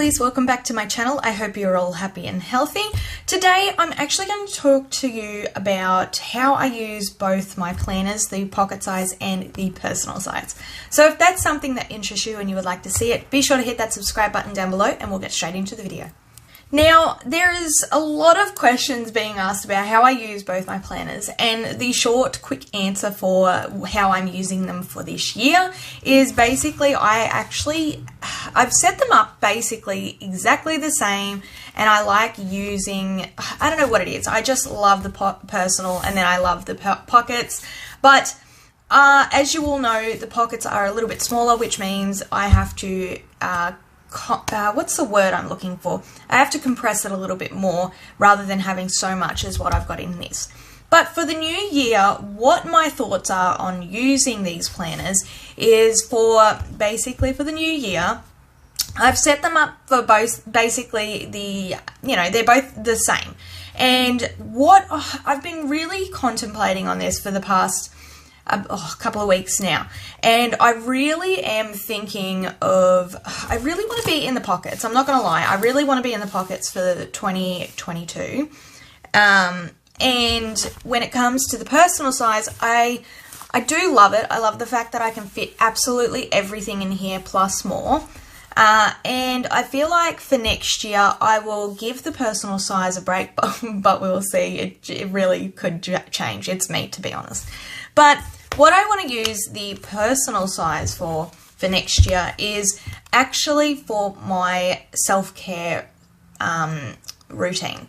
lovelies, welcome back to my channel. I hope you're all happy and healthy. Today I'm actually going to talk to you about how I use both my planners, the pocket size and the personal size. So if that's something that interests you and you would like to see it, be sure to hit that subscribe button down below and we'll get straight into the video. Now, there is a lot of questions being asked about how I use both my planners, and the short, quick answer for how I'm using them for this year is basically I've set them up basically exactly the same, and I like using, I don't know what it is, I just love the personal and then I love the pockets, but as you all know, the pockets are a little bit smaller, which means I have to what's the word I'm looking for? I have to compress it a little bit more rather than having so much as what I've got in this. But for the new year, what my thoughts are on using these planners is for the new year, I've set them up for both basically they're both the same. And what I've been really contemplating on this for the past a couple of weeks now, and I really am thinking of, I really want to be in the pockets. I'm not going to lie, I really want to be in the pockets for 2022. And when it comes to the personal size, I do love it. I love the fact that I can fit absolutely everything in here plus more. And I feel like for next year I will give the personal size a break, but we will see. It really could change. It's me, to be honest. But what I want to use the personal size for next year is actually for my self-care routine.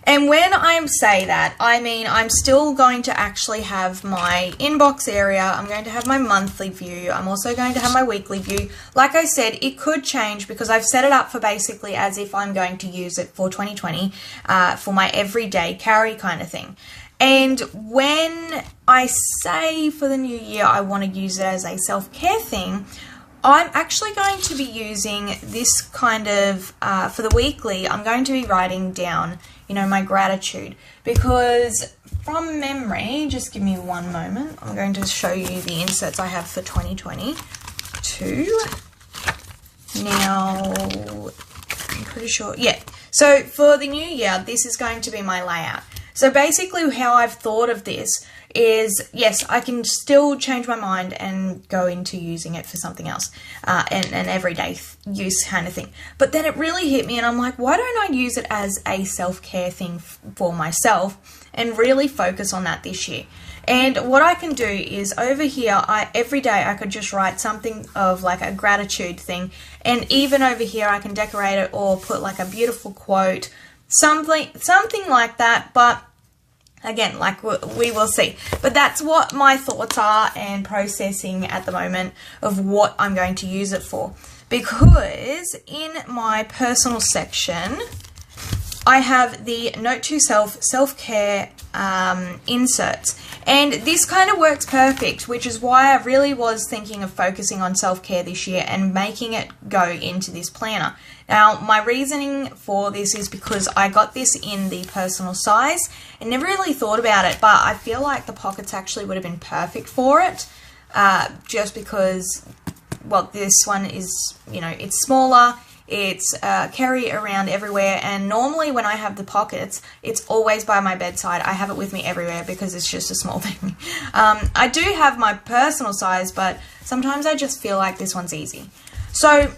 And when I say that, I mean I'm still going to actually have my inbox area. I'm going to have my monthly view. I'm also going to have my weekly view. Like I said, it could change because I've set it up for basically as if I'm going to use it for 2020 for my everyday carry kind of thing. And when I say for the new year I want to use it as a self-care thing, I'm actually going to be using this kind of, for the weekly, I'm going to be writing down, my gratitude. Because from memory, just give me one moment, I'm going to show you the inserts I have for 2022. Now, I'm pretty sure, yeah. So for the new year, this is going to be my layout. So basically how I've thought of this is, yes, I can still change my mind and go into using it for something else, an everyday use kind of thing. But then it really hit me and I'm like, why don't I use it as a self-care thing for myself and really focus on that this year? And what I can do is over here, every day I could just write something of like a gratitude thing. And even over here I can decorate it or put like a beautiful quote, something like that. But again, like we will see. But that's what my thoughts are and processing at the moment of what I'm going to use it for. Because in my personal section, I have the Note to Self self-care inserts. And this kind of works perfect, which is why I really was thinking of focusing on self-care this year and making it go into this planner. Now, my reasoning for this is because I got this in the personal size and never really thought about it, but I feel like the pockets actually would have been perfect for it, just because, well, this one is, it's smaller. It's carry around everywhere, and normally when I have the pockets, it's always by my bedside. I have it with me everywhere because it's just a small thing. I do have my personal size, but sometimes I just feel like this one's easy. So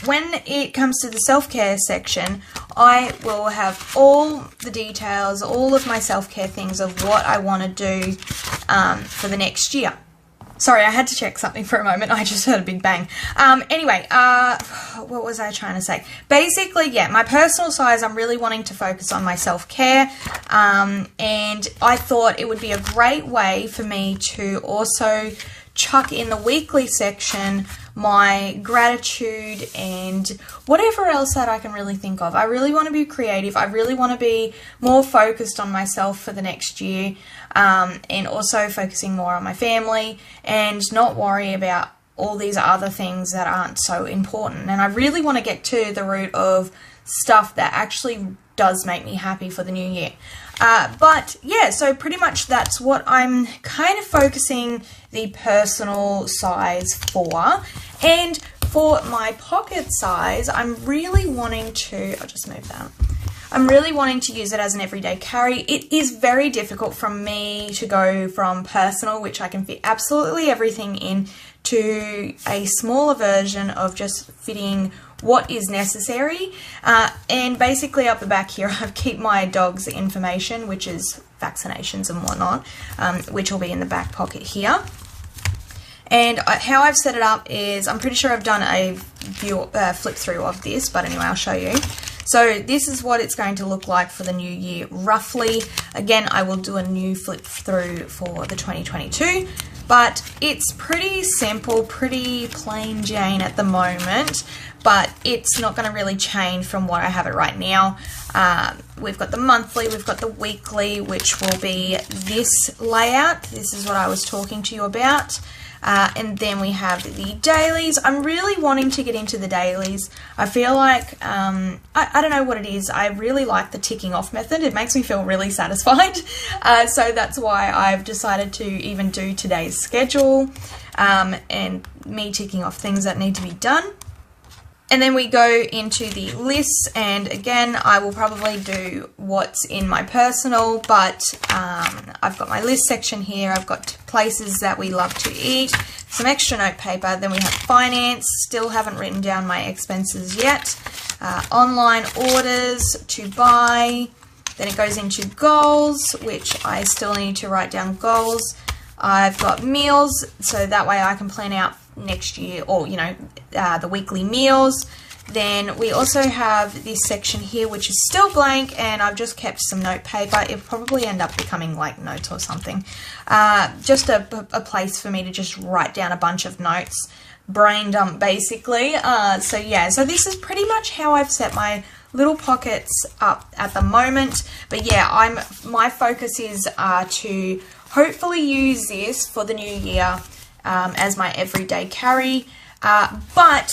when it comes to the self-care section, I will have all the details, all of my self-care things of what I want to do for the next year. Sorry, I had to check something for a moment. I just heard a big bang. Anyway, what was I trying to say? Basically, yeah, my personal size, I'm really wanting to focus on my self-care. And I thought it would be a great way for me to also chuck in the weekly section my gratitude and whatever else that I can really think of. I really want to be creative. I really want to be more focused on myself for the next year, and also focusing more on my family and not worry about all these other things that aren't so important. And I really want to get to the root of stuff that actually does make me happy for the new year. But yeah, so pretty much that's what I'm kind of focusing the personal size for. And for my pocket size, I'm really wanting to, I'll just move that. I'm really wanting to use it as an everyday carry. It is very difficult for me to go from personal, which I can fit absolutely everything in, to a smaller version of just fitting what is necessary. And basically up the back here, I keep my dog's information, which is vaccinations and whatnot, which will be in the back pocket here. And how I've set it up is, I'm pretty sure I've done a flip through of this, but anyway, I'll show you. So this is what it's going to look like for the new year, roughly. Again, I will do a new flip through for the 2022, but it's pretty simple, pretty plain Jane at the moment, but it's not going to really change from what I have it right now. We've got the monthly, we've got the weekly, which will be this layout. This is what I was talking to you about. And then we have the dailies. I'm really wanting to get into the dailies. I feel like, I don't know what it is. I really like the ticking off method. It makes me feel really satisfied. So that's why I've decided to even do today's schedule, and me ticking off things that need to be done. And then we go into the lists, and again, I will probably do what's in my personal, but I've got my list section here. I've got places that we love to eat, some extra note paper. Then we have finance. Still haven't written down my expenses yet. Online orders to buy. Then it goes into goals, which I still need to write down goals. I've got meals, so that way I can plan out next year, or the weekly meals. Then we also have this section here, which is still blank, and I've just kept some note paper. It'll probably end up becoming like notes or something. Just a place for me to just write down a bunch of notes, brain dump basically. So yeah, so this is pretty much how I've set my little pockets up at the moment. But yeah, my focus is to hopefully use this for the new year as my everyday carry. But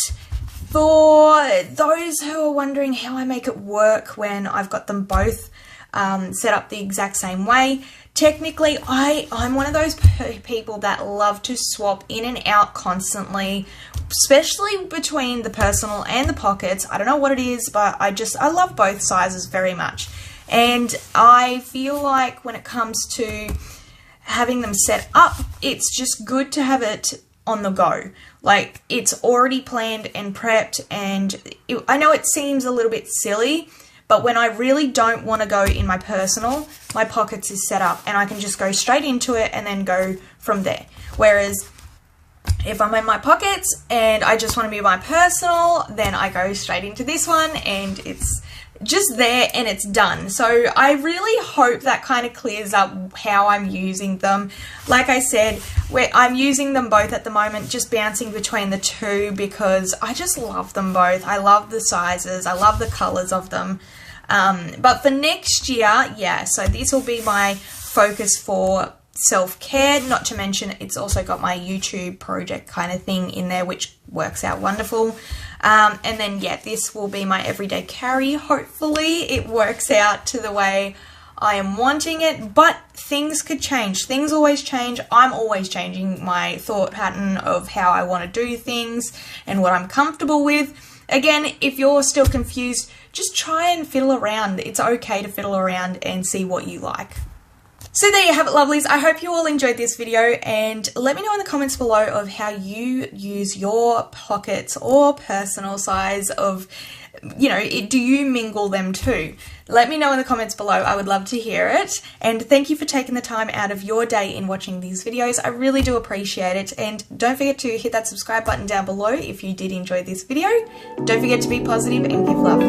for those who are wondering how I make it work when I've got them both set up the exact same way, technically I'm one of those people that love to swap in and out constantly, especially between the personal and the pockets. I don't know what it is, but I love both sizes very much. And I feel like when it comes to having them set up, it's just good to have it on the go. Like, it's already planned and prepped, and I know it seems a little bit silly, but when I really don't want to go in my personal, my pockets is set up and I can just go straight into it and then go from there. Whereas if I'm in my pockets and I just want to be my personal, then I go straight into this one and it's just there and it's done. So I really hope that kind of clears up how I'm using them. Like I said, I'm using them both at the moment, just bouncing between the two because I just love them both. I love the sizes, I love the colors of them. But for next year, yeah, so this will be my focus for self-care, not to mention it's also got my YouTube project kind of thing in there, which works out wonderful. And then yeah, this will be my everyday carry. Hopefully it works out to the way I am wanting it, but things could change. Things always change. I'm always changing my thought pattern of how I want to do things and what I'm comfortable with. Again, if you're still confused, just try and fiddle around. It's okay to fiddle around and see what you like. So there you have it, lovelies. I hope you all enjoyed this video, and let me know in the comments below of how you use your pockets or personal size of, do you mingle them too? Let me know in the comments below. I would love to hear it. And thank you for taking the time out of your day in watching these videos. I really do appreciate it. And don't forget to hit that subscribe button down below if you did enjoy this video. Don't forget to be positive and give love.